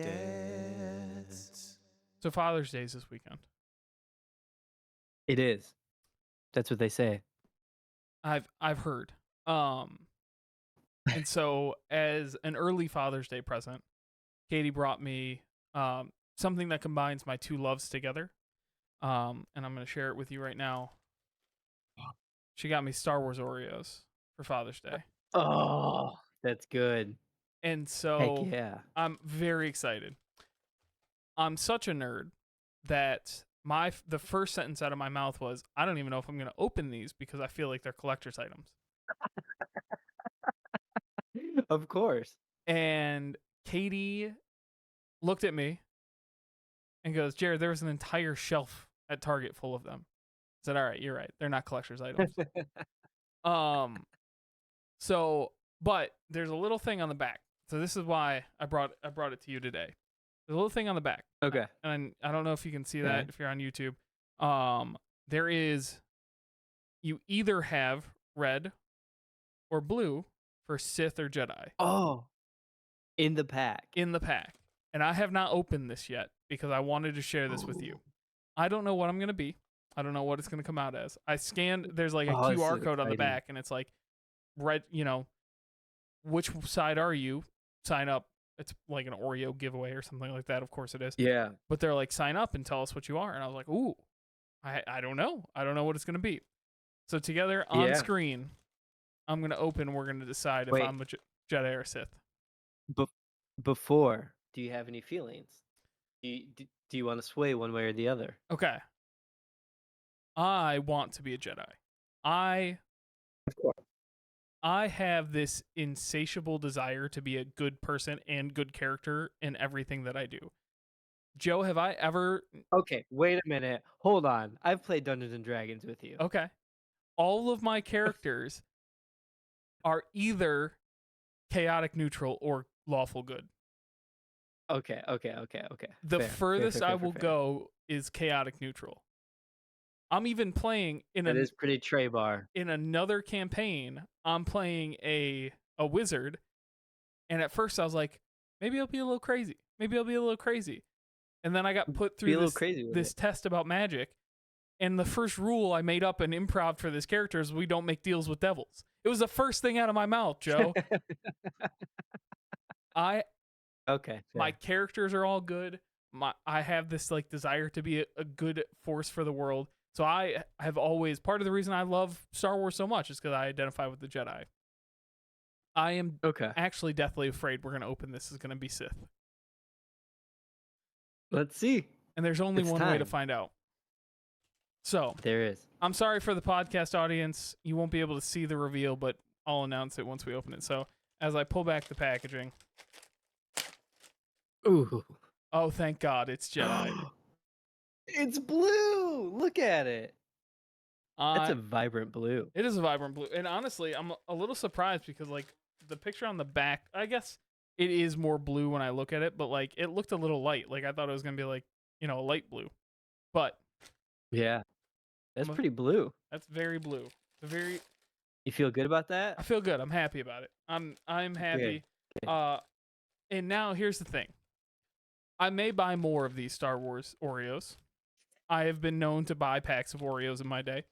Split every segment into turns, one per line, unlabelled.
Dads.
So Father's Day is this weekend.
It is. That's what they say.
I've heard. And so as an early Father's Day present, Katie brought me something that combines my two loves together. And I'm going to share it with you right now. She got me Star Wars Oreos for Father's Day.
Oh, that's good.
And so
Heck yeah.
I'm very excited. I'm such a nerd that the first sentence out of my mouth was, I don't even know if I'm going to open these because I feel like they're collector's items.
Of course.
And Katie looked at me and goes, Jared, there was an entire shelf at Target full of them. I said, all right, you're right. They're not collector's items. But there's a little thing on the back. So this is why I brought it to you today. There's a little thing on the back.
Okay.
And I don't know if you can see that
Okay.
if you're on YouTube. There is, you either have red or blue for Sith or Jedi.
Oh, in the pack.
In the pack. And I have not opened this yet because I wanted to share this with you. I don't know what I'm going to be. I don't know what it's going to come out as. I scanned, there's like a QR code on the back, and it's like, red, which side are you? Sign up. It's like an Oreo giveaway or something like that. Of course it is.
Yeah.
But they're like, sign up and tell us what you are. And I was like, ooh, I don't know. I don't know what it's going to be. So together on screen, I'm going to open. We're going to decide if I'm a Jedi or Sith.
Before, do you have any feelings? Do you want to sway one way or the other?
Okay. I want to be a Jedi.
Of course.
I have this insatiable desire to be a good person and good character in everything that I do. Joe, have I ever...
Okay, wait a minute. Hold on. I've played Dungeons and Dragons with you.
Okay. All of my characters are either chaotic neutral or lawful good.
Okay.
The furthest I will go is chaotic neutral. I'm even playing in
That is pretty Treybar.
In another campaign, I'm playing a wizard, and at first I was like, maybe I'll be a little crazy. And then I got put through this test about magic, and the first rule I made up and improv for this character is we don't make deals with devils. It was the first thing out of my mouth, Joe. My characters are all good. I have this like desire to be a good force for the world. So I have always, part of the reason I love Star Wars so much is because I identify with the Jedi. I am actually deathly afraid we're going to open this is going to be Sith.
Let's see.
And there's only one way to find out. So
there is.
I'm sorry for the podcast audience. You won't be able to see the reveal, but I'll announce it once we open it. So as I pull back the packaging.
Ooh.
Oh, thank God, it's Jedi.
It's blue. Look at it. That's a vibrant blue.
It is a vibrant blue. And honestly, I'm a little surprised because like the picture on the back, I guess it is more blue when I look at it, but like it looked a little light. Like I thought it was going to be like, a light blue. But
yeah. That's pretty blue.
That's very blue.
You feel good about that?
I feel good. I'm happy about it. I'm happy. Okay. And now here's the thing. I may buy more of these Star Wars Oreos. I have been known to buy packs of Oreos in my day.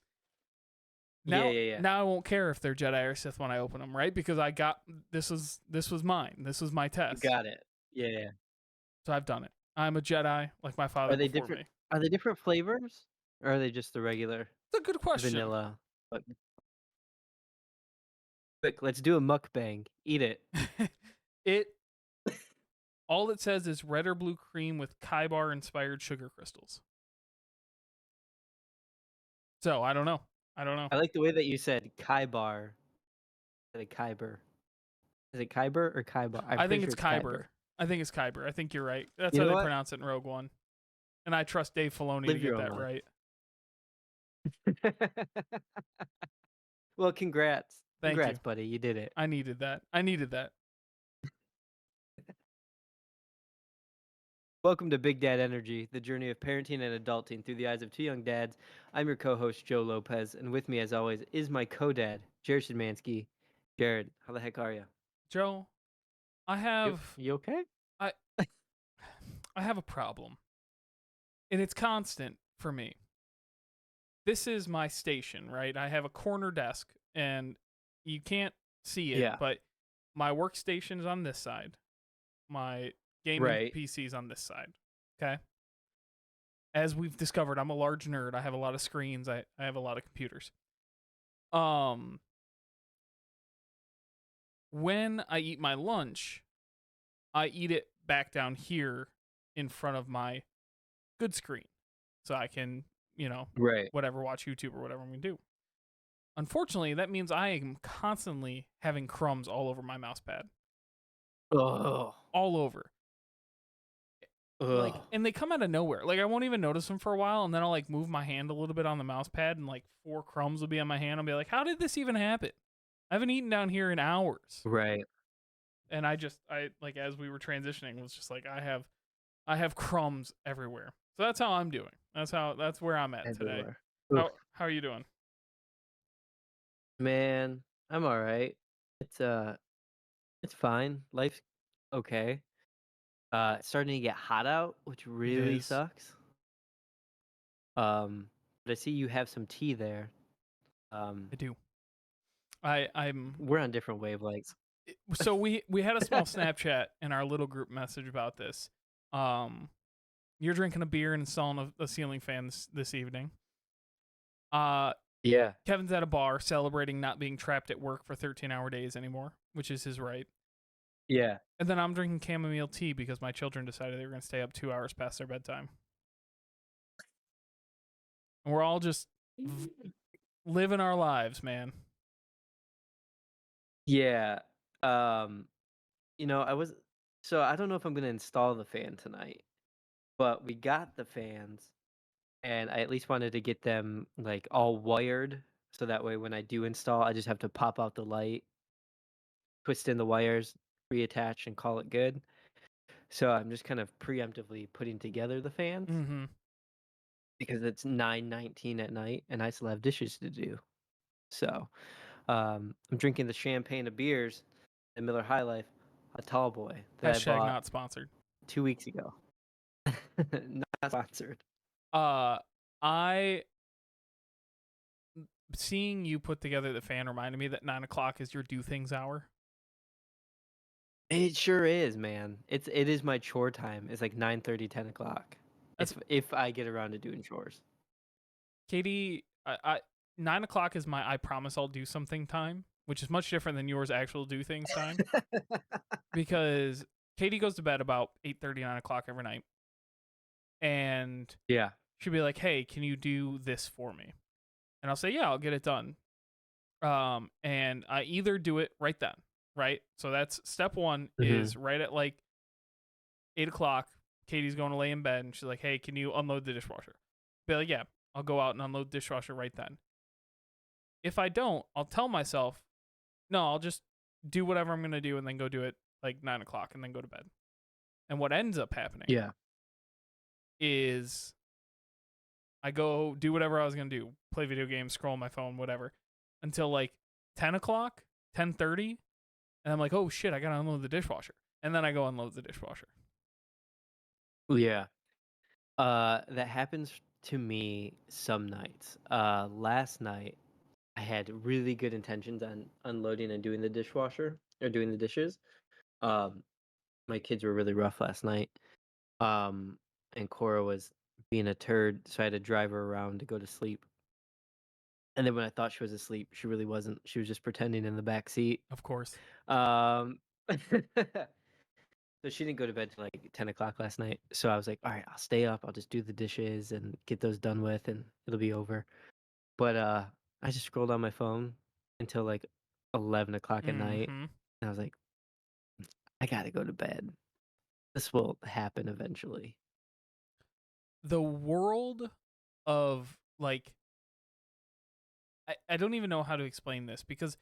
Now, Now I won't care if they're Jedi or Sith when I open them, right? Because I got this was mine. This was my test.
You got it. Yeah.
So I've done it. I'm a Jedi, like my father.
Are they
different?
Me. Are they different flavors, or are they just the regular?
It's a good question.
Vanilla. Quick, let's do a mukbang. Eat it.
All it says is red or blue cream with Kyber inspired sugar crystals. So I don't know.
I like the way that you said Kyber. Kyber. Is it Kyber or Kyber?
I think it's Kyber. I think it's Kyber. I think you're right. That's how they pronounce it in Rogue One. And I trust Dave Filoni to get that right.
Well, congrats. Congrats,
you.
Buddy. You did it.
I needed that.
Welcome to Big Dad Energy, the journey of parenting and adulting through the eyes of two young dads. I'm your co-host, Joe Lopez, and with me, as always, is my co-dad, Jared Shedmansky. Jared, how the heck are you?
Joe, I have...
You okay?
I have a problem, and it's constant for me. This is my station, right? I have a corner desk, and you can't see it,
Yeah.
but my workstation is on this side. My gaming
Right.
PC is on this side. Okay. As we've discovered, I'm a large nerd. I have a lot of screens. I have a lot of computers. When I eat my lunch, I eat it back down here in front of my good screen, so I can,
Right.
whatever, watch YouTube or whatever I'm gonna do. Unfortunately, that means I am constantly having crumbs all over my mouse pad,
Oh.
all over. Like,
Ugh.
and they come out of nowhere. Like, I won't even notice them for a while, and then I'll like move my hand a little bit on the mouse pad, and like 4 crumbs will be on my hand. I'll be like, "How did this even happen? I haven't eaten down here in hours."
Right.
And I like, as we were transitioning, was just like, I have crumbs everywhere. So that's how I'm doing. That's where I'm at today.
Everywhere. Oof.
How are you doing?
Man, I'm all right. It's fine. Life's okay. It's starting to get hot out, which really
is.
sucks. But I see you have some tea there.
I do. I'm
We're on different wavelengths.
so we had a small Snapchat in our little group message about this. You're drinking a beer and installing a ceiling fan this evening.
Yeah.
Kevin's at a bar celebrating not being trapped at work for 13-hour days anymore, which is his right.
Yeah.
And then I'm drinking chamomile tea because my children decided they were going to stay up 2 hours past their bedtime. And we're all just living our lives, man.
Yeah. I don't know if I'm gonna install the fan tonight, but we got the fans, and I at least wanted to get them like all wired, so that way when I do install, I just have to pop out the light, twist in the wires, reattach, and call it good. So I'm just kind of preemptively putting together the fans
Mm-hmm.
because it's 9:19 at night, and I still have dishes to do. So I'm drinking the champagne of beers, the Miller High Life, a tall boy that I
Hashtag
bought
not sponsored.
2 weeks ago. Not sponsored.
I seeing you put together the fan reminded me that 9 o'clock is your do things hour.
It sure is, man. It is my chore time. It's like 9:30, 10 o'clock. If I get around to doing chores.
Katie, 9 o'clock is my I promise I'll do something time, which is much different than yours actual do things time. Because Katie goes to bed about 8:30, 9 o'clock every night. And
Yeah.
she'll be like, "Hey, can you do this for me?" And I'll say, "Yeah, I'll get it done." And I either do it right then, right? So that's step one is right at like 8 o'clock. Katie's going to lay in bed, and she's like, "Hey, can you unload the dishwasher?" Be like, "Yeah, I'll go out and unload the dishwasher right then." If I don't, I'll tell myself, "No, I'll just do whatever I'm gonna do and then go do it like 9 o'clock and then go to bed." And what ends up happening
Yeah.
is I go do whatever I was gonna do, play video games, scroll on my phone, whatever, until like 10 o'clock, 10:30, and I'm like, "Oh shit, I gotta unload the dishwasher," and then I go unload the dishwasher.
Yeah. That happens to me some nights. Last night I had really good intentions on unloading and doing the dishwasher or doing the dishes. My kids were really rough last night. And Cora was being a turd, so I had to drive her around to go to sleep. And then when I thought she was asleep, she really wasn't. She was just pretending in the back seat.
Of course.
Um, so she didn't go to bed till like 10 o'clock last night. So I was like, all right, I'll stay up. I'll just do the dishes and get those done with, and it'll be over. But I just scrolled on my phone until like 11 o'clock at night.
Mhm.
And I was like, I gotta go to bed. This will happen eventually.
The world of like I don't even know how to explain this because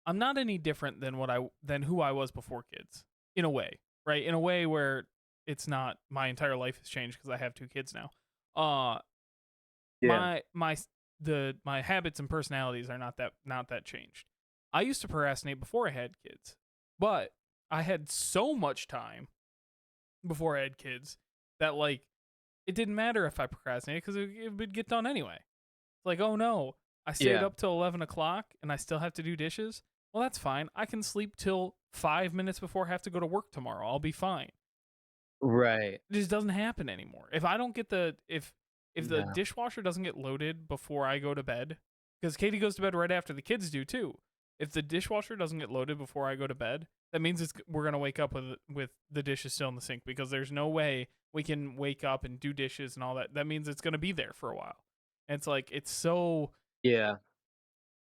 I'm not any different than who I was before kids in a way, right? In a way where it's not my entire life has changed because I have 2 kids now. My habits and personalities are not that changed. I used to procrastinate before I had kids, but I had so much time before I had kids that like it didn't matter if I procrastinated because it would get done anyway. It's like, oh no, I stayed
Yeah.
up till 11 o'clock and I still have to do dishes. Well, that's fine. I can sleep till 5 minutes before I have to go to work tomorrow. I'll be fine.
Right.
It just doesn't happen anymore. If I don't get the if the
No.
dishwasher doesn't get loaded before I go to bed, because Katie goes to bed right after the kids do too. If the dishwasher doesn't get loaded before I go to bed, that means we're gonna wake up with the dishes still in the sink because there's no way we can wake up and do dishes and all that. That means it's gonna be there for a while. And it's like it's so
Yeah.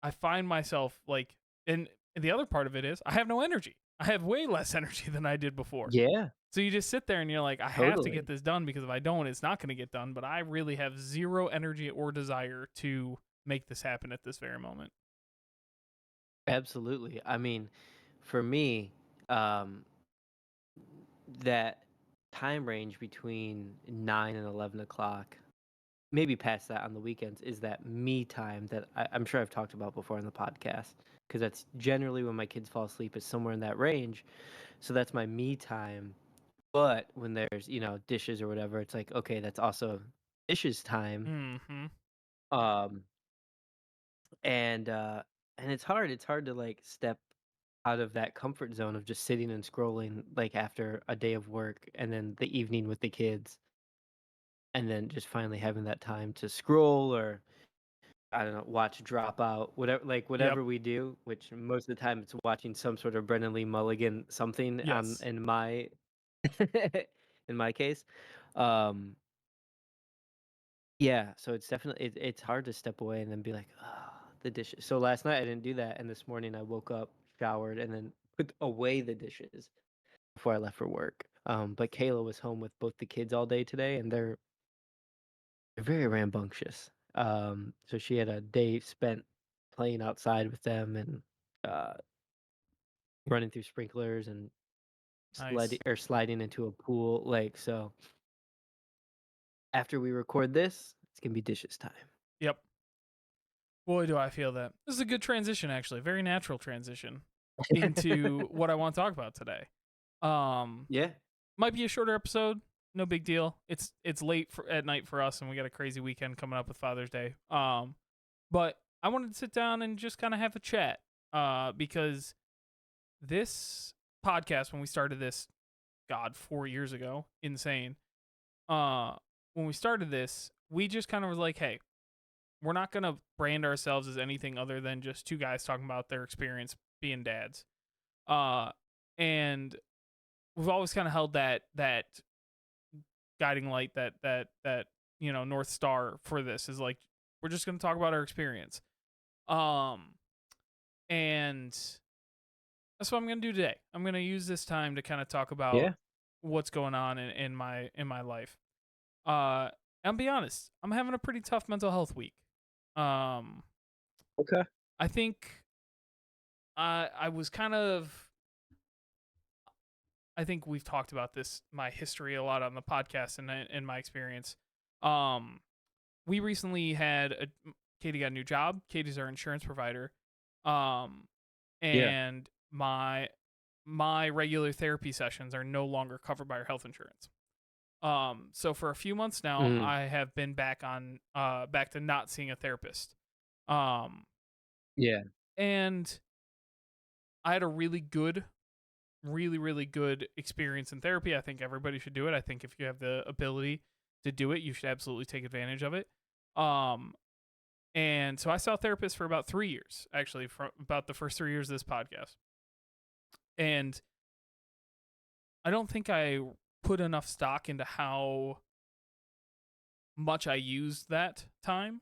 I find myself like, and the other part of it is I have no energy. I have way less energy than I did before.
Yeah.
So you just sit there and you're like, I have to get
Totally.
this done because if I don't, it's not going to get done. But I really have zero energy or desire to make this happen at this very moment.
Absolutely. I mean, for me, um, that time range between 9 and 11 o'clock, maybe past that on the weekends, is that me time that I'm sure I've talked about before on the podcast. Because that's generally when my kids fall asleep, is somewhere in that range. So that's my me time. But when there's, dishes or whatever, it's like, okay, that's also dishes time.
Mm-hmm.
Um, and it's hard. It's hard to like step out of that comfort zone of just sitting and scrolling like after a day of work and then the evening with the kids and then just finally having that time to scroll or I don't know, watch Dropout,
Yep.
whatever we do, which most of the time it's watching some sort of Brendan Lee Mulligan something on
Yes.
in my in my case. Um yeah, so it's definitely it's hard to step away and then be like, oh, the dishes. So last night I didn't do that and this morning I woke up, showered and then put away the dishes before I left for work. But Kayla was home with both the kids all day today and they're very rambunctious. So she had a day spent playing outside with them and uh, running through sprinklers and
Nice.
sliding into a pool lake. So after we record this, it's gonna be dishes time.
Yep. Boy, do I feel that. This is a good transition, actually. Very natural transition into what I want to talk about today. Um,
Yeah.
might be a shorter episode. No big deal. It's late at night for us, and we got a crazy weekend coming up with Father's Day. But I wanted to sit down and just kind of have a chat. Because this podcast, when we started this, God, 4 years ago, insane. Uh, when we started this, we just kind of was like, hey, we're not gonna brand ourselves as anything other than just two guys talking about their experience being dads. Uh, and we've always kind of held that guiding light, that North Star for this is like we're just gonna talk about our experience. Um, and that's what I'm gonna do today. I'm gonna use this time to kind of talk about
Yeah.
what's going on in my life. Uh, and be honest, I'm having a pretty tough mental health week. Um,
Okay.
I think I was kind of. I think we've talked about this, my history a lot on the podcast and in my experience. Um, we recently had Katie got a new job. Katie's our insurance provider. Um,
Yeah.
and my regular therapy sessions are no longer covered by our health insurance. So for a few months now,
Mm.
I have been back to not seeing a therapist. Um,
Yeah.
and I had a really good experience in therapy. I think everybody should do it. I think if you have the ability to do it, you should absolutely take advantage of it. Um, and so I saw a therapist for about 3 years, actually, for about the first 3 years of this podcast. And I don't think I put enough stock into how much I used that time.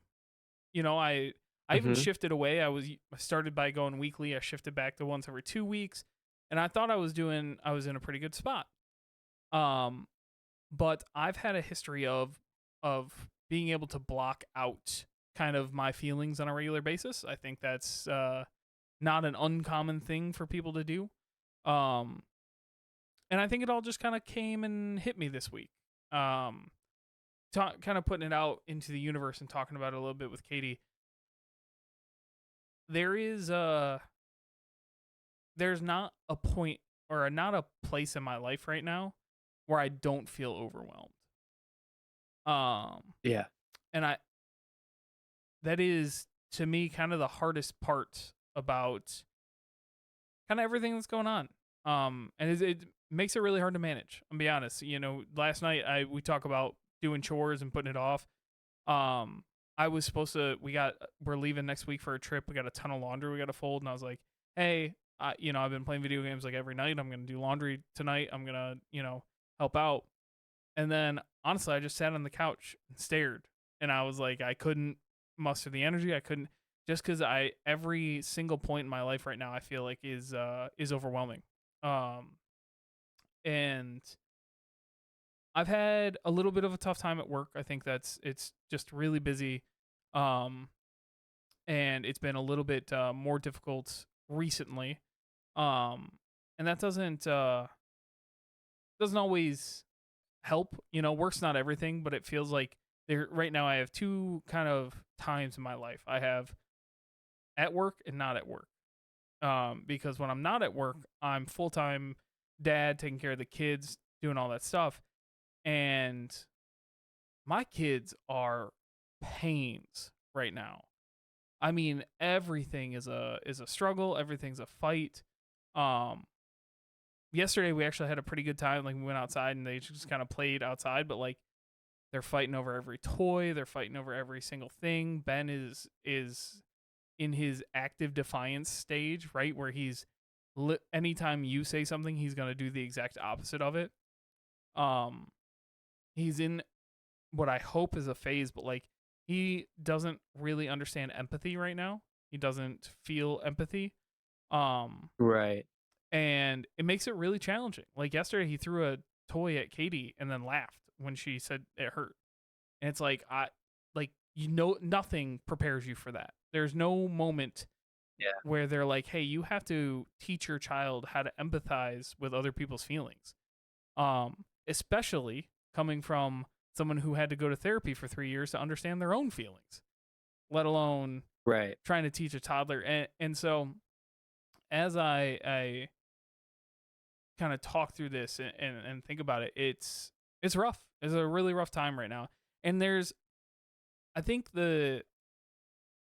I even
Mhm.
shifted away. I started by going weekly. I shifted back to once every 2 weeks, and I thought I was in a pretty good spot. Um, but I've had a history of being able to block out kind of my feelings on a regular basis. I think that's not an uncommon thing for people to do. Um, and I think it all just kind of came and hit me this week. Um, kind of putting it out into the universe and talking about it a little bit with Katie. There is there's not a point or not a place in my life right now where I don't feel overwhelmed. Um,
Yeah.
and I that is to me kind of the hardest part about kind of everything that's going on. And it makes it really hard to manage. I'll be honest. Last night we talk about doing chores and putting it off. Um, I was supposed to. We're leaving next week for a trip. We got a ton of laundry we got to fold, and I was like, hey, I've been playing video games like every night. I'm gonna do laundry tonight. I'm gonna help out. And then honestly, I just sat on the couch and stared, and I was like, I couldn't muster the energy. I couldn't just because I every single point in my life right now I feel like is overwhelming. Um, and I've had a little bit of a tough time at work. I think it's just really busy. Um, and it's been a little bit more difficult recently. Um, and that doesn't always help. Work's not everything, but it feels like there right now I have two kind of times in my life. I have at work and not at work. Because when I'm not at work, I'm full time dad, taking care of the kids, doing all that stuff, and my kids are pains right now. I mean, everything is a struggle. Everything's a fight. Um, Yesterday we actually had a pretty good time. Like we went outside and they just kind of played outside, but like they're fighting over every toy. They're fighting over every single thing. Ben is in his active defiance stage, right, where anytime you say something, he's gonna do the exact opposite of it. Um, he's in what I hope is a phase, but like he doesn't really understand empathy right now. He doesn't feel empathy. Um,
Right.
and it makes it really challenging. Like yesterday, he threw a toy at Katie and then laughed when she said it hurt. And it's like nothing prepares you for that. There's no moment
Yeah.
where they're like, "Hey, you have to teach your child how to empathize with other people's feelings." Especially coming from someone who had to go to therapy for 3 years to understand their own feelings, let alone
Right.
trying to teach a toddler. And so as I kind of talk through this and think about it, it's rough. It's a really rough time right now. And I think I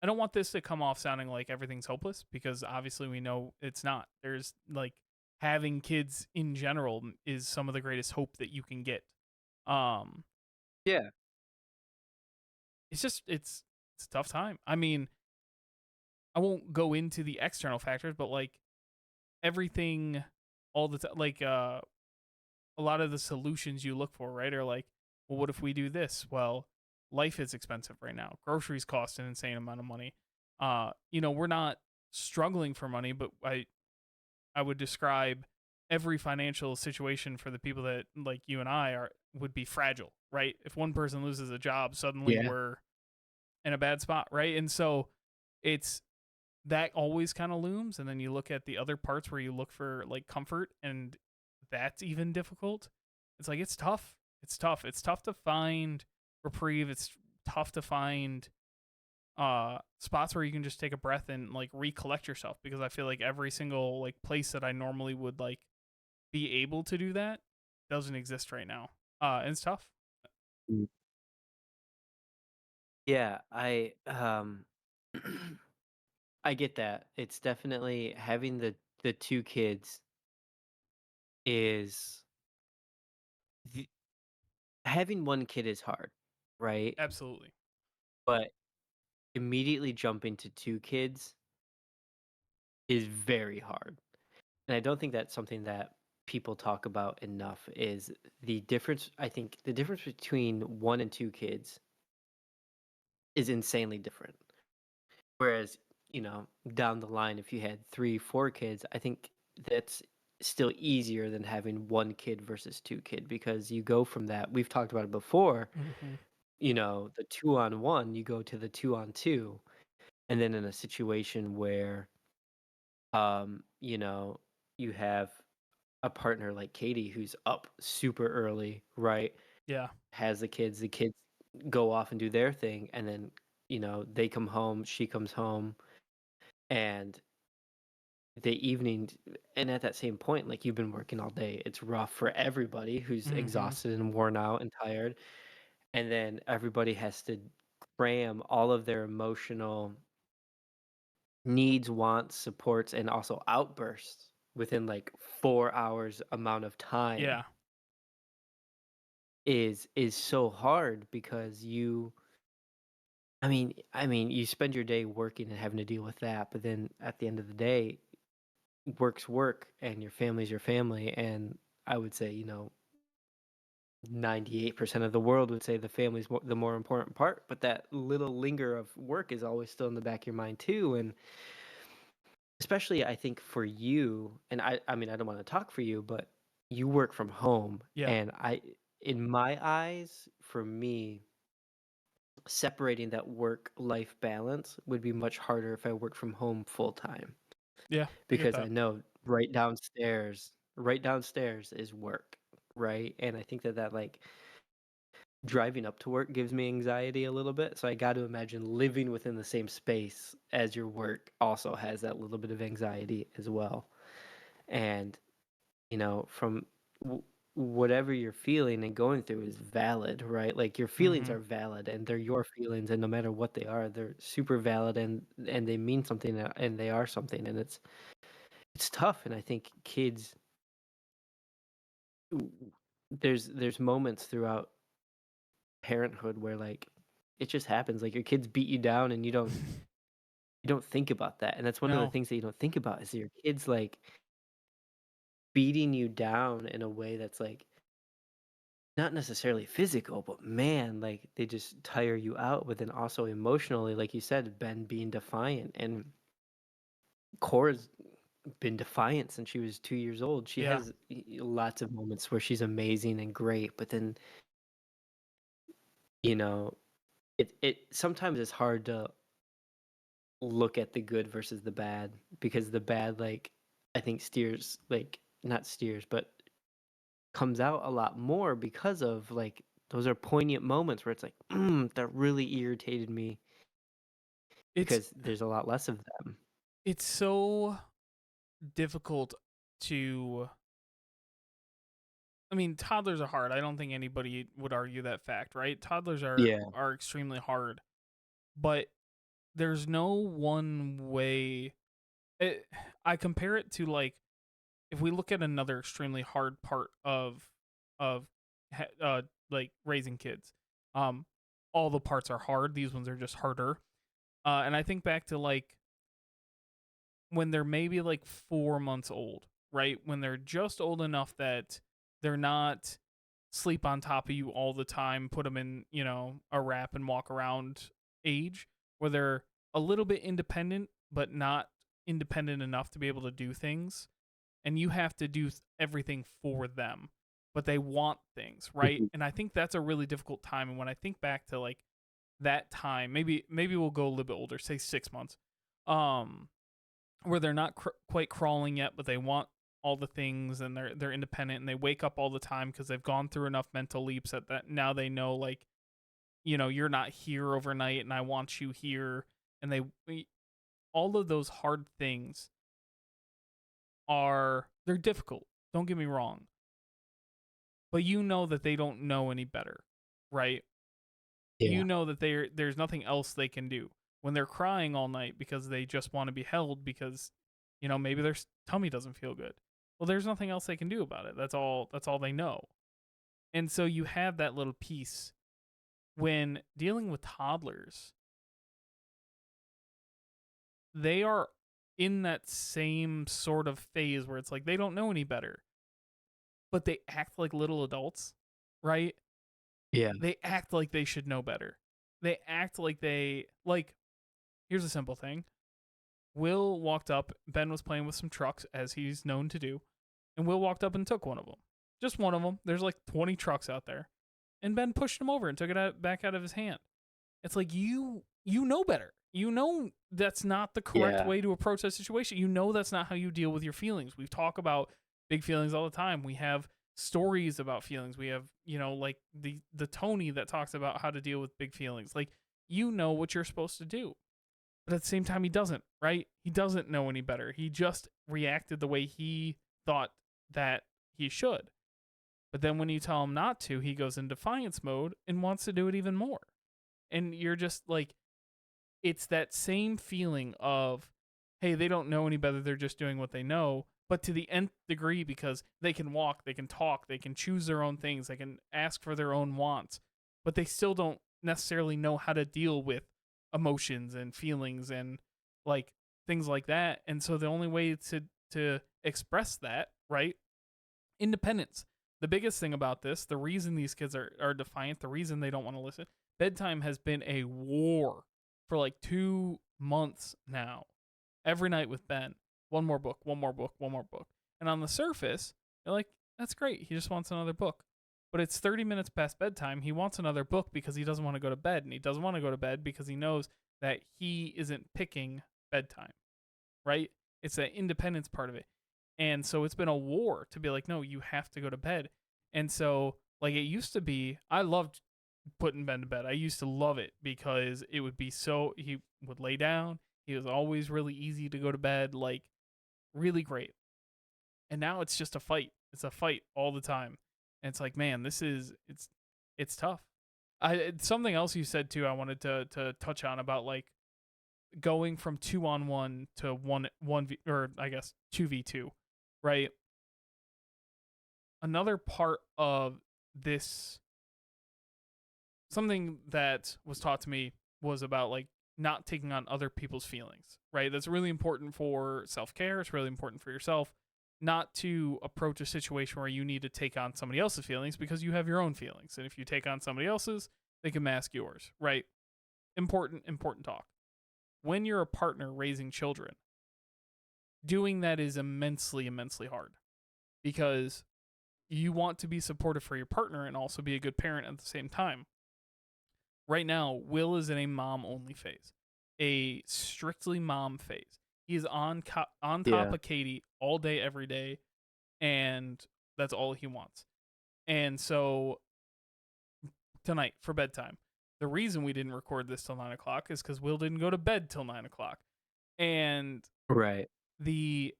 don't want this to come off sounding like everything's hopeless because obviously we know it's not. There's like having kids in general is some of the greatest hope that you can get. Um,
Yeah.
it's just it's a tough time. I mean, I won't go into the external factors, but like everything all the time, like a lot of the solutions you look for, right, are like, well, what if we do this? Well, life is expensive right now. Groceries cost an insane amount of money. We're not struggling for money, but I would describe every financial situation for the people that like you and I are would be fragile, right? If one person loses a job, suddenly
Yeah.
we're in a bad spot, right? And so it's that always kind of looms, and then you look at the other parts where you look for like comfort, and that's even difficult. It's like it's tough. It's tough. It's tough to find reprieve. It's tough to find spots where you can just take a breath and like recollect yourself, because I feel like every single like place that I normally would like be able to do that doesn't exist right now. And it's tough.
Mm. Yeah, I get that. It's definitely having the two kids is the, having one kid is hard, right?
Absolutely.
But immediately jumping to two kids is very hard. And I don't think that's something that people talk about enough is the difference. I think the difference between one and two kids is insanely different. Whereas, down the line, if you had three, four kids, I think that's still easier than having one kid versus two kid because you go from that. We've talked about it before,
Hmm.
the 2-on-1, you go to the 2-on-2. And then in a situation where, you have a partner like Katie who's up super early, right?
Yeah.
Has the kids go off and do their thing, and then, they come home, she comes home, and the evening, and at that same point, like, you've been working all day, it's rough for everybody who's
Mhm.
exhausted and worn out and tired, and then everybody has to cram all of their emotional needs, wants, supports, and also outbursts within, like, 4 hours amount of time
Yeah.
is so hard because I mean, you spend your day working and having to deal with that, but then at the end of the day, work's work and your family's your family, and I would say, 98% of the world would say the family's the more important part, but that little linger of work is always still in the back of your mind too, and especially I think for you, and I mean, I don't wanna talk for you, but you work from home,
Yeah.
and in my eyes, for me, separating that work-life balance would be much harder if I work from home full time,
Yeah. I get
because I
that.
know right downstairs is work, right? And I think that, like, driving up to work gives me anxiety a little bit, so I got to imagine living within the same space as your work also has that little bit of anxiety as well. And, from w whatever you're feeling and going through is valid, right? Like, your feelings
Mhm.
are valid, and they're your feelings, and no matter what they are, they're super valid, and they mean something, and they are something, and it's tough, and I think kids w there's moments throughout parenthood where, like, it just happens, like, your kids beat you down, and you don't think about that, and that's one of the
No.
things that you don't think about is your kids, like, beating you down in a way that's, like, not necessarily physical, but man, like, they just tire you out, but then also emotionally, like you said, Ben being defiant, and Cora's been defiant since she was 2 years old. She
Yeah.
has lots of moments where she's amazing and great, but then, you know, it sometimes it's hard to look at the good versus the bad because the bad, like, I think steers, like, not steers, but comes out a lot more because of, like, those are poignant moments where it's like, that really irritated me
It's
because there's a lot less of them.
it's so difficult to I mean, toddlers are hard. I don't think anybody would argue that fact, right? Toddlers
Yeah.
are extremely hard, but there's no one way. It, I compare it to like if we look at another extremely hard part of like raising kids. Um, all the parts are hard. These ones are just harder. And I think back to like when they're maybe like 4 months old, right? When they're just old enough that they're not sleep on top of you all the time, put them in, a wrap and walk around age, where they're a little bit independent, but not independent enough to be able to do things. And you have to do everything for them, but they want things, right?
Mhm.
And I think that's a really difficult time. And when I think back to like that time, maybe we'll go a little bit older, say 6 months. Um, where they're not quite crawling yet, but they want all the things and they're independent and they wake up all the time because they've gone through enough mental leaps that now they know like you're not here overnight and I want you here and all of those hard things they're difficult. Don't get me wrong, but you know that they don't know any better, right? You
Yeah.
know that there's nothing else they can do when they're crying all night because they just want to be held because maybe their tummy doesn't feel good. Well, there's nothing else they can do about it. That's all they know. And so you have that little piece when dealing with toddlers. They are in that same sort of phase where it's like they don't know any better, but they act like little adults, right?
Yeah.
They act like they should know better. They act like here's a simple thing. Will walked up. Ben was playing with some trucks, as he's known to do, and Will walked up and took one of them. Just one of them. There's like 20 trucks out there, and Ben pushed him over and took it back out of his hand. It's like you know better. You know that's not the correct
Yeah.
way to approach that situation. You know that's not how you deal with your feelings. We talk about big feelings all the time. We have stories about feelings. We have like the Tony that talks about how to deal with big feelings. Like you know what you're supposed to do. But at the same time, he doesn't, right? He doesn't know any better. He just reacted the way he thought that he should. But then when you tell him not to, he goes in defiance mode and wants to do it even more. And you're just like, it's that same feeling of, hey, they don't know any better, they're just doing what they know, but to the nth degree, because they can walk, they can talk, they can choose their own things, they can ask for their own wants, but they still don't necessarily know how to deal with emotions and feelings and like things like that. And so the only way to express that, right? Independence. The biggest thing about this, the reason these kids are defiant, the reason they don't want to listen, bedtime has been a war for like 2 months now. Every night with Ben, one more book, one more book, one more book. And on the surface, you're like, that's great. He just wants another book. But it's 30 minutes past bedtime. He wants another book because he doesn't want to go to bed. And he doesn't want to go to bed because he knows that he isn't picking bedtime, right? It's that independence part of it. And so it's been a war to be like, no, you have to go to bed. And so, like, it used to be, I loved putting Ben to bed. I used to love it because it would be so, he would lay down. He was always really easy to go to bed, like, really great. And now it's just a fight. It's a fight all the time. And it's like, man, it's tough. Something else you said too, I wanted to touch on about like going from 2-on-1 to 1v, or I guess 2v2, right? Another part of this, something that was taught to me was about like not taking on other people's feelings, right? That's really important for self-care. It's really important for yourself not to approach a situation where you need to take on somebody else's feelings because you have your own feelings. And if you take on somebody else's, they can mask yours, right? Important talk. When you're a partner raising children, doing that is immensely hard because you want to be supportive for your partner and also be a good parent at the same time. Right now, Will is in a mom only phase, a strictly mom phase. He is on top
Yeah.
of Katie all day, every day, and that's all he wants. And so tonight for bedtime, the reason we didn't record this till 9 o'clock is because Will didn't go to bed till 9 o'clock. And
Right.
the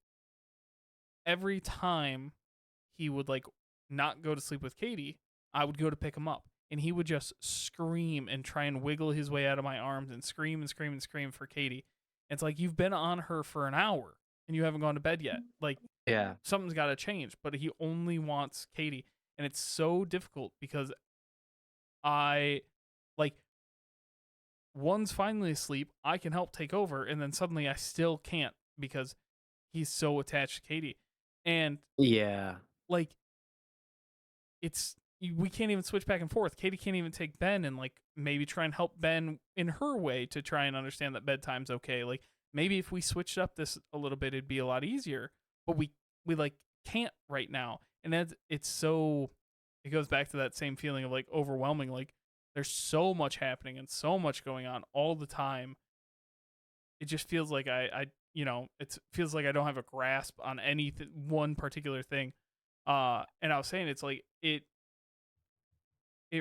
every time he would like not go to sleep with Katie, I would go to pick him up. And he would just scream and try and wiggle his way out of my arms and scream and scream and scream for Katie. It's like you've been on her for an hour and you haven't gone to bed yet. Like
Yeah.
something's got to change, but he only wants Katie. And it's so difficult because I like one's finally asleep, I can help take over, and then suddenly I still can't because he's so attached to Katie. And
Yeah.
like we can't even switch back and forth. Katie can't even take Ben and like maybe try and help Ben in her way to try and understand that bedtime's okay. Like maybe if we switched up this a little bit, it'd be a lot easier. But we like can't right now, and it's so. It goes back to that same feeling of like overwhelming. Like there's so much happening and so much going on all the time. It just feels like I it feels like I don't have a grasp on any one particular thing. And I was saying it's like it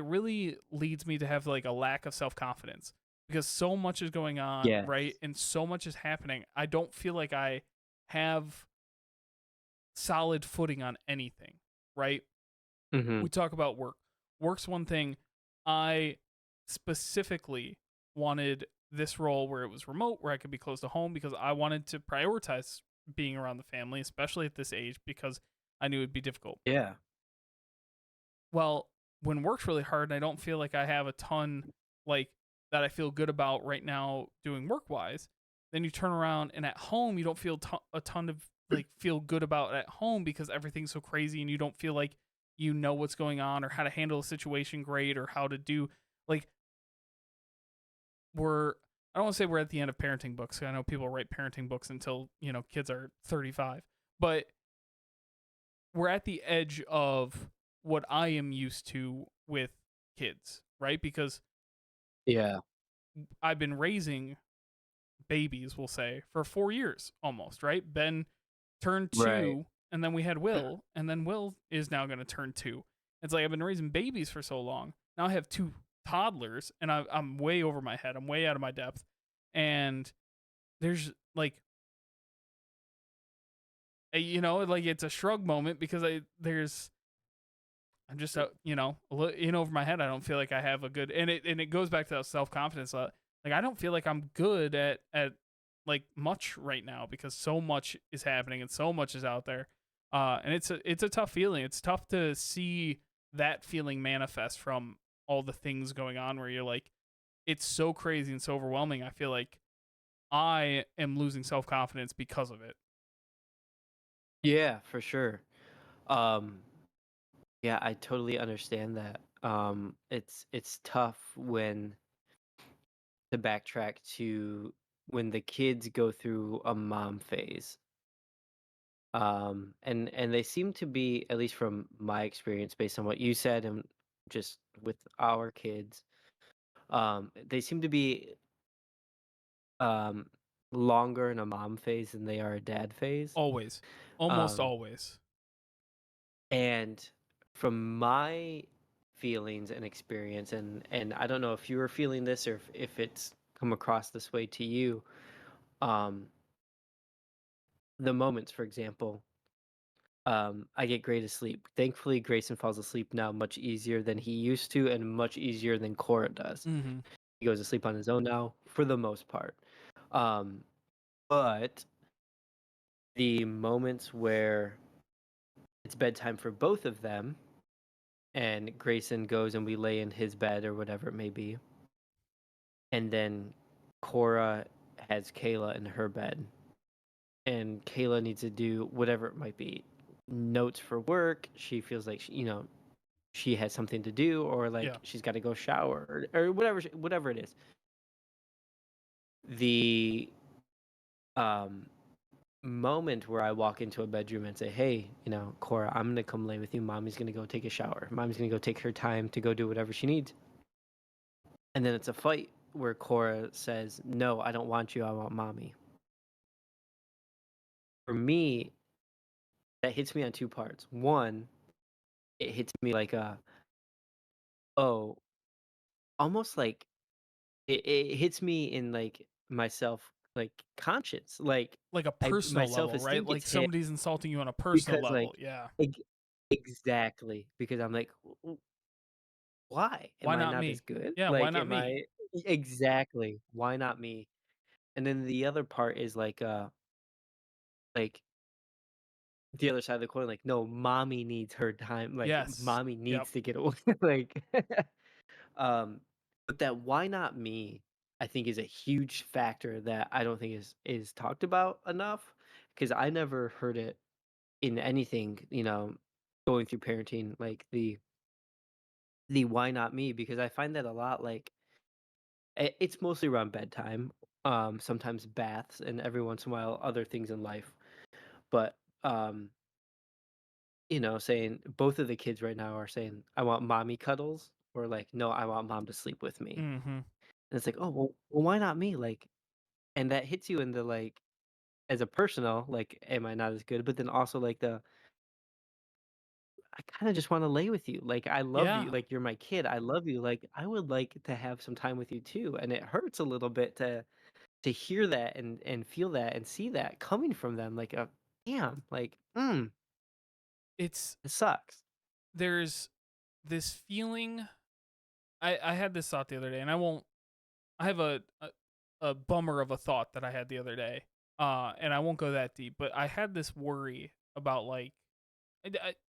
really leads me to have like a lack of self-confidence because so much is going on,
Yes.
right? And so much is happening. I don't feel like I have solid footing on anything, right?
Mm-hmm.
We talk about work. Work's one thing. I specifically wanted this role where it was remote, where I could be close to home because I wanted to prioritize being around the family, especially at this age, because I knew it'd be difficult.
Yeah.
Well, when work's really hard and I don't feel like I have a ton like that I feel good about right now doing work wise, then you turn around and at home you don't feel a ton of like feel good about at home because everything's so crazy and you don't feel like you know what's going on or how to handle a situation great or how to do like I don't want to say we're at the end of parenting books. I know people write parenting books until, kids are 35. But we're at the edge of what I am used to with kids, right? Because
Yeah.
I've been raising babies, we'll say, for 4 years almost, right? Ben turned
Right.
2, and then we had Will, and then Will is now going to turn 2. It's like I've been raising babies for so long. Now I have 2 toddlers, and I'm way over my head. I'm way out of my depth. And there's like You know, like it's a shrug moment because I'm just you know, in over my head. I don't feel like I have a good, and it goes back to that self confidence. Like I don't feel like I'm good at like much right now because so much is happening and so much is out there. And it's a tough feeling. It's tough to see that feeling manifest from all the things going on where you're like, it's so crazy and so overwhelming. I feel like I am losing self confidence because of it.
Yeah, for sure. Um, yeah, I totally understand that. It's tough when to backtrack to when the kids go through a mom phase. And they seem to be, at least from my experience, based on what you said and just with our kids, they seem to be um longer in a mom phase than they are a dad phase.
Always, almost
Um,
always.
and from my feelings and experience, and I don't know if you were feeling this or if it's come across this way to you, um, the moments, for example, I get great sleep. Thankfully, Grayson falls asleep now much easier than he used to, and much easier than Cora does.
Mm-hmm.
He goes to sleep on his own now, for the most part. Um, but the moments where it's bedtime for both of them, and Grayson goes and we lay in his bed or whatever it may be, and then Cora has Kayla in her bed, and Kayla needs to do whatever it might be, notes for work. She feels like she has something to do, or
Yeah.
like she's got to go shower, or whatever it is. The um moment where I walk into a bedroom and say, "Hey, Cora, I'm gonna come lay with you. Mommy's gonna go take a shower. Mommy's gonna go take her time to go do whatever she needs." And then it's a fight where Cora says, "No, I don't want you. I want mommy." For me, that hits me on two parts. One, it hits me like oh, almost like it hits me in like myself, like conscience, like
Like a
my
personal
self
level, right?
esteem
Like
gets hit
somebody's insulting you on a personal
because
level.
like
Yeah.
ex- exactly, because I'm like, why am
Why
I
not
not as
me?
good?
Yeah, why
Like,
not
am
me?
I exactly? Why not me? And then the other part is like the other side of the coin, like, no, mommy needs her time. Like,
Yes.
mommy
Yep.
needs to get away. Like, um, but that why not me, I think is a huge factor that I don't think is talked about enough because I never heard it in anything, going through parenting, like the why not me, because I find that a lot like it's mostly around bedtime, sometimes baths, and every once in a while other things in life. But um, saying both of the kids right now are saying, "I want mommy cuddles," or like, "No, I want mom to sleep with me."
Mm-hmm.
And it's like, "Oh, well, why not me?" Like, and that hits you in the like as a personal, like, am I not as good? But then also like I kind of just want to lay with you. Like, I love you.
Yeah.
Like, you're my kid. I love you. Like, I would like to have some time with you too. And it hurts a little bit to hear that and feel that and see that coming from them. Like, damn, like,
It's
it sucks.
there's this feeling. I had this thought the other day, and I have a bummer of a thought that I had the other day. And I won't go that deep, but I had this worry about like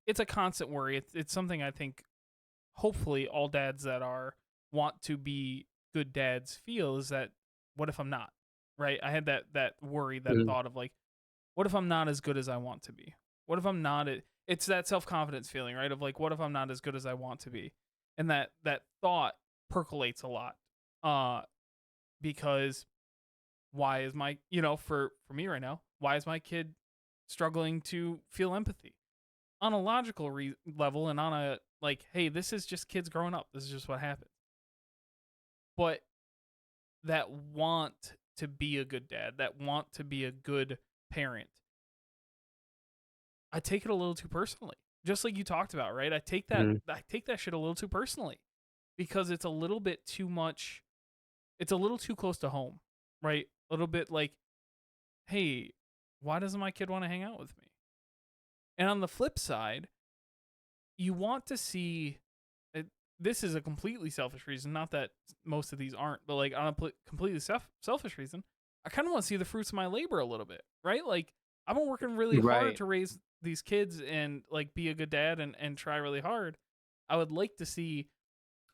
it's a constant worry. It's something I think hopefully all dads that are want to be good dads feel is that what if I'm not? Right? I had that worry, that
Mhm.
thought of like what if I'm not as good as I want to be? What if I'm not it's that self-confidence feeling, right? Of like what if I'm not as good as I want to be? And that thought percolates a lot. Uh because why is my, for me right now, why is my kid struggling to feel empathy? On a logical level and on a like, hey, this is just kids growing up. This is just what happens. But that want to be a good dad, that want to be a good parent, I take it a little too personally. Just like you talked about, right?
Mhm.
I take that shit a little too personally because it's a little bit too much. It's a little too close to home, right? A little bit like, hey, why doesn't my kid want to hang out with me? And on the flip side, you want to see it, this is a completely selfish reason, not that most of these aren't, but like on a completely selfish reason, I kind of want to see the fruits of my labor a little bit, right? Like I've been working really hard
Right.
to raise these kids and like be a good dad and try really hard. I would like to see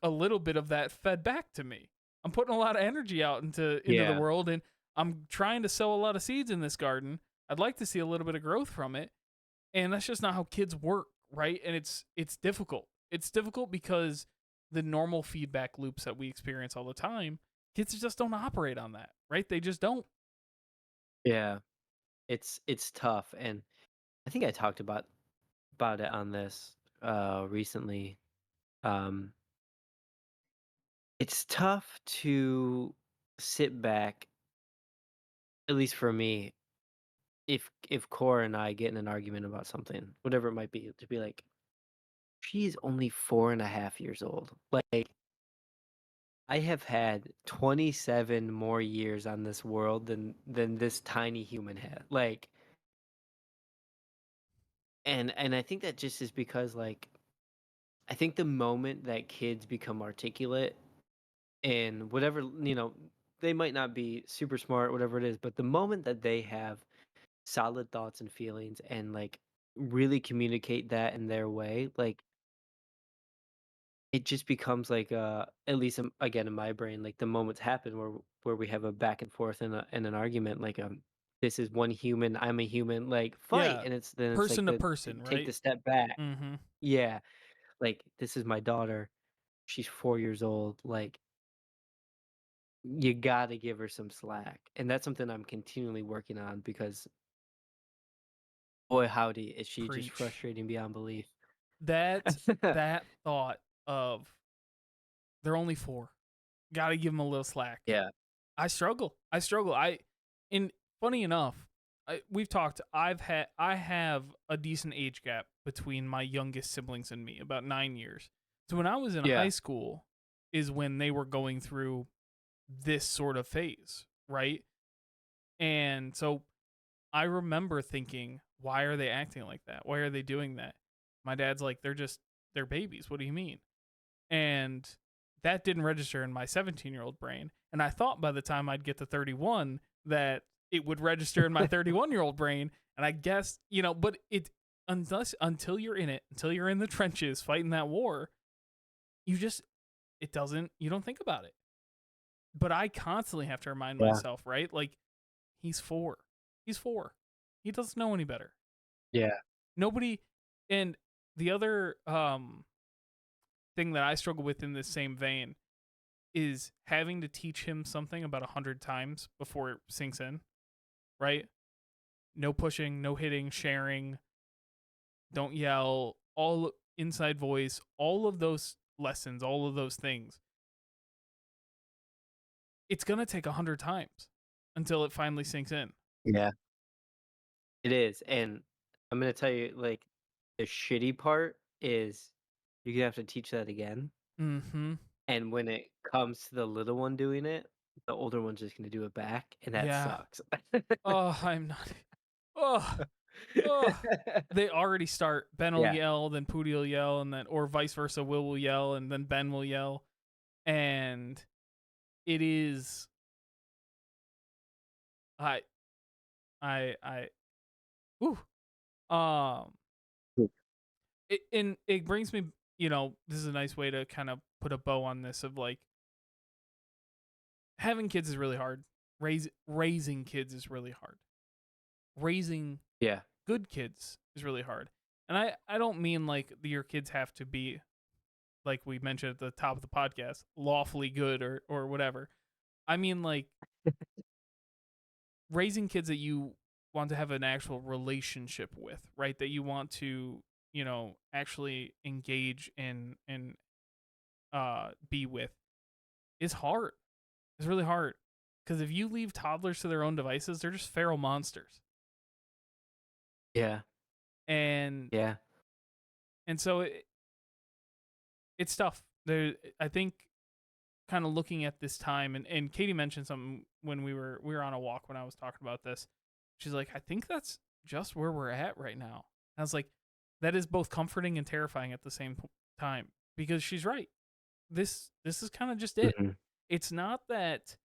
a little bit of that fed back to me. I'm putting a lot of energy out into the
Yeah.
world, and I'm trying to sow a lot of seeds in this garden. I'd like to see a little bit of growth from it, and that's just not how kids work, right? And it's difficult. It's difficult because the normal feedback loops that we experience all the time, kids just don't operate on that, right? They just don't.
Yeah. It's tough, and I think I talked about it on this recently. Um it's tough to sit back, at least for me, if Cora and I get in an argument about something, whatever it might be, to be like, she's only 4.5 years old. Like, I have had 27 more years on this world than this tiny human had. Like, and I think that just is because, like, I think the moment that kids become articulate and whatever, they might not be super smart, whatever it is, but the moment that they have solid thoughts and feelings and like really communicate that in their way, like it just becomes like at least again in my brain, like the moments happen where we have a back and forth and an argument, like this is one human, I'm a human, like fight,
Yeah,
and it's like
person to person,
take the
right?
step back.
Mm-hmm.
Yeah, like this is my daughter, she's 4 years old, like you gotta give her some slack, and that's something I'm continually working on because boy howdy is she just
Preach.
frustrating beyond belief.
That thought of they're only 4. Got to give them a little slack.
Yeah.
I struggle. I struggle. And funny enough, we've talked. I have a decent age gap between my youngest siblings and me, about 9 years. So when I was in high
Yeah.
school, is when they were going through this sort of phase, right? And so I remember thinking, why are they acting like that? Why are they doing that? My dad's like, they're babies. What do you mean? And that didn't register in my 17-year-old brain. And I thought by the time I'd get to 31 that it would register in my 31-year-old brain. And I guess, but until you're in it, until you're in the trenches fighting that war, you just, you don't think about it. But I constantly have to remind
Yeah.
myself, right? Like, he's 4. He's 4. He doesn't know any better.
Yeah.
Nobody, and the other thing that I struggle with in this same vein is having to teach him something about 100 times before it sinks in, right? No pushing, no hitting, sharing, don't yell, all inside voice, all of those lessons, all of those things. It's going to take 100 times until it finally sinks in.
Yeah. It is, and I'm gonna tell you, like, the shitty part is you're gonna have to teach that again,
Mm-hmm.
and when it comes to the little one doing it, the older one's just gonna do it back, and that
Yeah.
sucks.
Oh, I'm not. Oh, oh. They already start. Ben will
Yeah.
yell, then Pootie will yell, and then, or vice versa, Will yell, and then Ben will yell. And it is, I, ooh, um, and it brings me, this is a nice way to kind of put a bow on this of like, having kids is really hard. Raising kids is really hard. Raising
Yeah.
good kids is really hard. And I don't mean like your kids have to be, like we mentioned at the top of the podcast, lawfully good or whatever. I mean like raising kids that you want to have an actual relationship with, right? That you want to, actually engage and be with is hard. It's really hard. Because if you leave toddlers to their own devices, they're just feral monsters.
Yeah.
And
Yeah.
so it's tough. I think kind of looking at this time, and Katie mentioned something when we were on a walk when I was talking about this. She's like, I think that's just where we're at right now. I was like, that is both comforting and terrifying at the same time, because she's right. This is kind of just it.
Mhm.
It's not that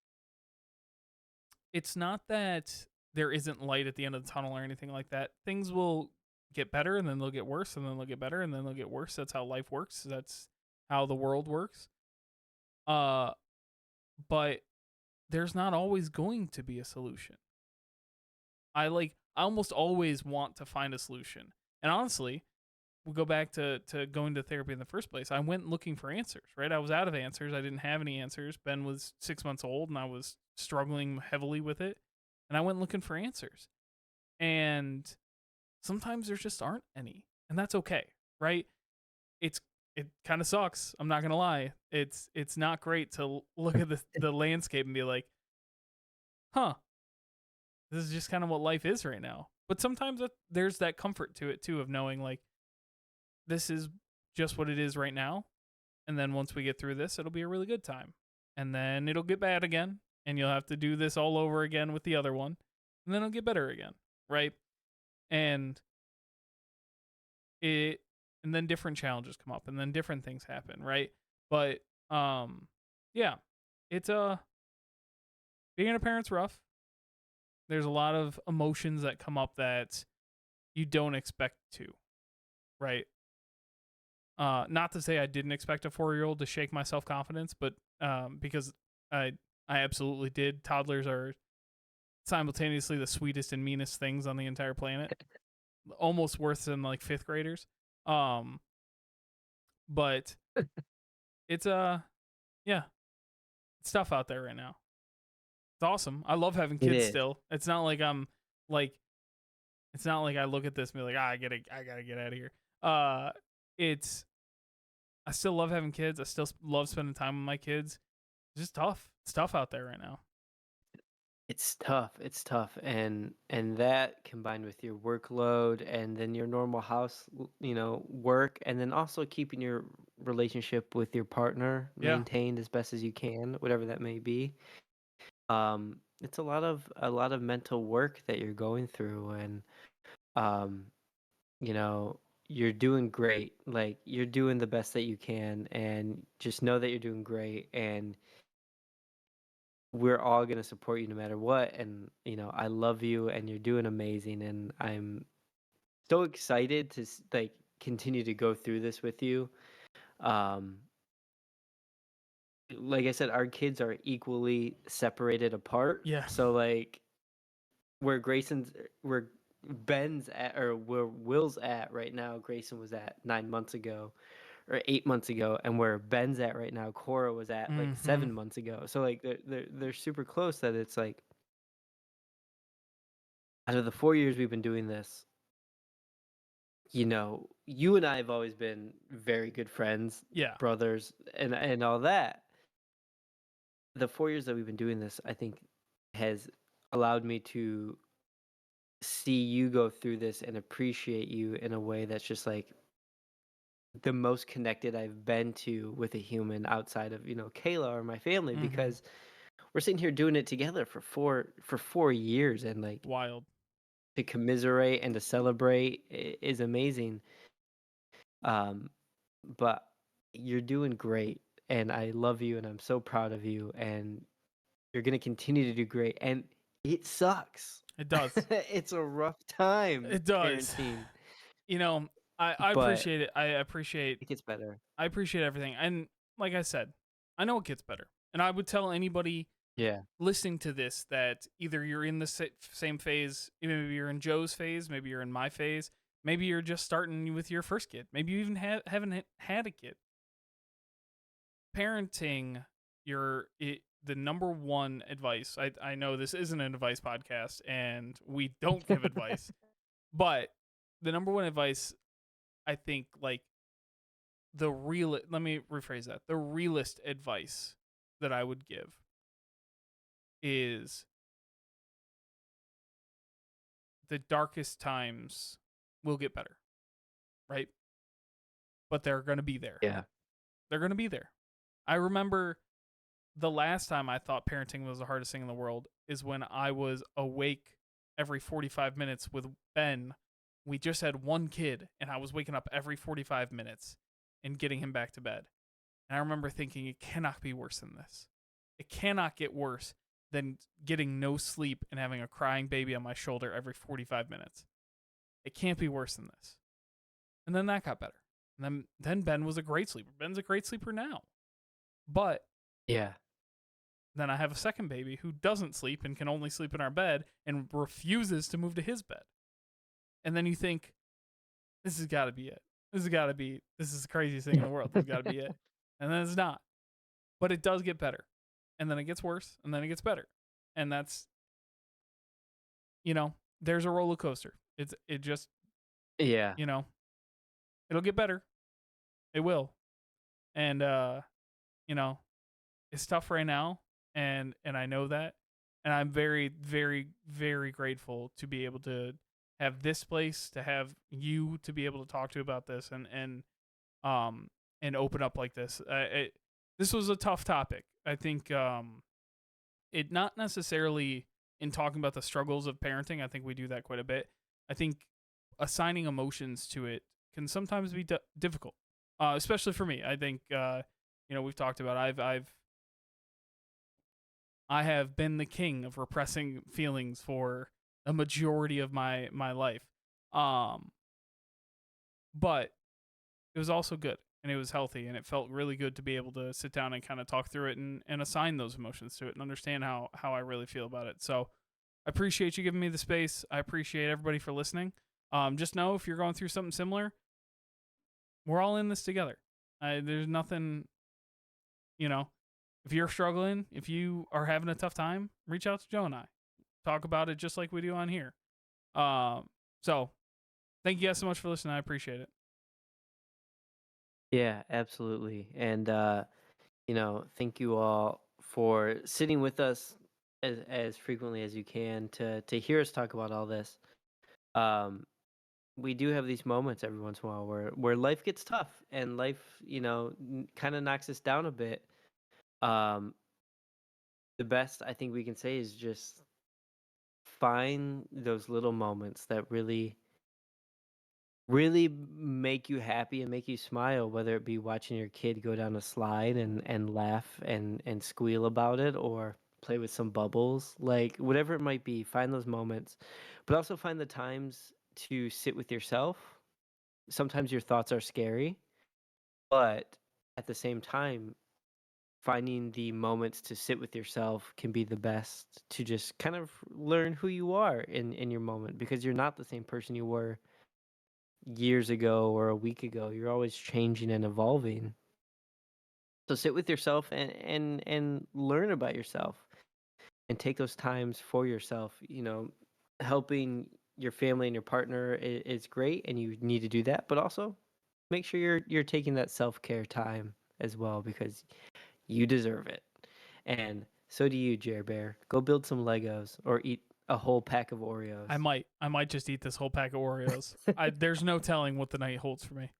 it's not that there isn't light at the end of the tunnel or anything like that. Things will get better and then they'll get worse and then they'll get better and then they'll get worse. That's how life works. That's how the world works. Uh but there's not always going to be a solution. I almost always want to find a solution. And honestly, we'll go back to going to therapy in the first place. I went looking for answers, right? I was out of answers. I didn't have any answers. Ben was 6 months old and I was struggling heavily with it. And I went looking for answers. And sometimes there just aren't any. And that's okay, right? It kind of sucks. I'm not gonna lie. It's not great to look at the landscape and be like, huh, this is just kind of what life is right now. But sometimes there's that comfort to it too, of knowing like this is just what it is right now. And then once we get through this, it'll be a really good time. And then it'll get bad again. And you'll have to do this all over again with the other one. And then it'll get better again. Right. And it and then different challenges come up and then different things happen, right? But yeah. It's being a parent's rough. There's a lot of emotions that come up that you don't expect to, right? Not to say I didn't expect a 4-year-old to shake my self confidence, but because I absolutely did. Toddlers are simultaneously the sweetest and meanest things on the entire planet, almost worse than like fifth graders. But it's yeah, it's tough out there right now. It's awesome. I love having
It
kids
is.
still. It's not like I'm like it's not like I look at this and be like, I gotta get out of here. It's I still love having kids. I still love spending time with my kids. It's just tough. It's tough out there right now.
It's tough, and that combined with your workload and then your normal house, work, and then also keeping your relationship with your partner
Yeah.
maintained as best as you can, whatever that may be. It's a lot of mental work that you're going through, and um, you know, you're doing great. Like you're doing the best that you can, and just know that you're doing great, and we're all going to support you no matter what. And I love you and you're doing amazing, and I'm so excited to like continue to go through this with you. um like I said, our kids are equally separated apart,
Yeah.
so like where Ben's at, or where Will's at right now, Grayson was at 9 months ago or 8 months ago, and where Ben's at right now, Cora was at like
Mhm.
7 months ago. So like they're super close, that it's like out of the 4 years we've been doing this, you and I have always been very good friends,
Yeah.
brothers, and all that. The 4 years that we've been doing this, I think, has allowed me to see you go through this and appreciate you in a way that's just like the most connected I've been to with a human outside of, Kayla or my family,
Mhm.
because we're sitting here doing it together for 4 years, and like
Wild.
to commiserate and to celebrate is amazing. Um, but you're doing great, and I love you, and I'm so proud of you, and you're gonna continue to do great. And it sucks.
It does.
It's a rough time
It does.
parenting,
You know, I
but
appreciate it.
it gets better.
I appreciate everything. And like I said, I know it gets better. And I would tell anybody
Yeah.
listening to this that either you're in the same phase, maybe you're in Joe's phase, maybe you're in my phase, maybe you're just starting with your first kid, maybe you even haven't had a kid. Parenting, the number one advice. I know this isn't an advice podcast and we don't give advice, but the number one advice, I think, like let me rephrase that. The realest advice that I would give is the darkest times will get better, right? But they're going to be there.
Yeah.
They're going to be there. I remember the last time I thought parenting was the hardest thing in the world is when I was awake every 45 minutes with Ben we just had one kid, and I was waking up every 45 minutes and getting him back to bed. And I remember thinking, it cannot be worse than this. It cannot get worse than getting no sleep and having a crying baby on my shoulder every 45 minutes. It can't be worse than this. And then that got better. And then Ben was a great sleeper. Ben's a great sleeper now. But
Yeah.
then I have a second baby who doesn't sleep and can only sleep in our bed and refuses to move to his bed. And then you think, this has got to be it. This is the craziest thing in the world. This has got to be it. And then it's not. But it does get better. And then it gets worse. And then it gets better. And that's, there's a roller coaster. It just,
Yeah.
It'll get better. It will. And, it's tough right now. And I know that. And I'm very, very, very grateful to be able to have this place, to have you to be able to talk to about this and open up like this. This was a tough topic. I think it not necessarily in talking about the struggles of parenting. I think we do that quite a bit. I think assigning emotions to it can sometimes be difficult, especially for me. I think we've talked about I have been the king of repressing feelings for a majority of my life. But it was also good and it was healthy and it felt really good to be able to sit down and kind of talk through it and assign those emotions to it and understand how I really feel about it. So I appreciate you giving me the space. I appreciate everybody for listening. Just know if you're going through something similar, we're all in this together. There's nothing, if you're struggling, if you are having a tough time, reach out to Joe and I. Talk about it just like we do on here. So thank you guys so much for listening. I appreciate it.
Yeah, absolutely. And thank you all for sitting with us as frequently as you can to hear us talk about all this. We do have these moments every once in a while where life gets tough and life, kind of knocks us down a bit. The best I think we can say is just find those little moments that really make you happy and make you smile, whether it be watching your kid go down a slide and laugh and squeal about it, or play with some bubbles, like whatever it might be. Find those moments, but also find the times to sit with yourself. Sometimes your thoughts are scary, but at the same time, finding the moments to sit with yourself can be the best to just kind of learn who you are in your moment, because you're not the same person you were years ago or a week ago. You're always changing and evolving. So sit with yourself and learn about yourself and take those times for yourself. Helping your family and your partner is great, and you need to do that, but also make sure you're taking that self-care time as well, because you deserve it. And so do you, Jer Bear. Go build some Legos or eat a whole pack of Oreos.
I might just eat this whole pack of Oreos. There's no telling what the night holds for me.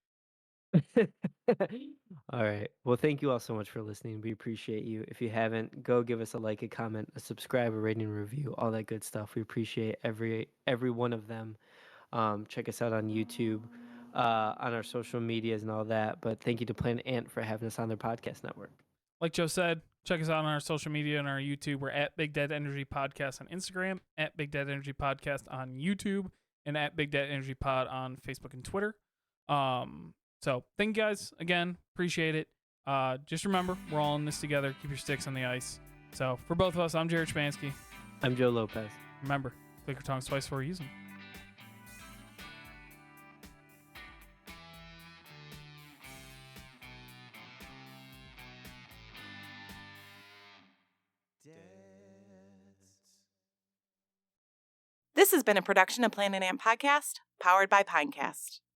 All right. Well, thank you all so much for listening. We appreciate you. If you haven't, go give us a like, a comment, a subscribe, a rating, review, all that good stuff. We appreciate every one of them. Check us out on YouTube, on our social medias and all that. But thank you to Planet Ant for having us on their podcast network.
Like Joe said, check us out on our social media and our YouTube. We're at Big Dad Energy Podcast on Instagram, at Big Dad Energy Podcast on YouTube, and at Big Dad Energy Pod on Facebook and Twitter. So thank you guys again. Appreciate it. Just remember, we're all in this together. Keep your sticks on the ice. So for both of us, I'm Jared Spansky.
I'm Joe Lopez.
Remember, click your tongues twice before you use them.
This has been a production of Planet Ant Podcast, powered by Pinecast.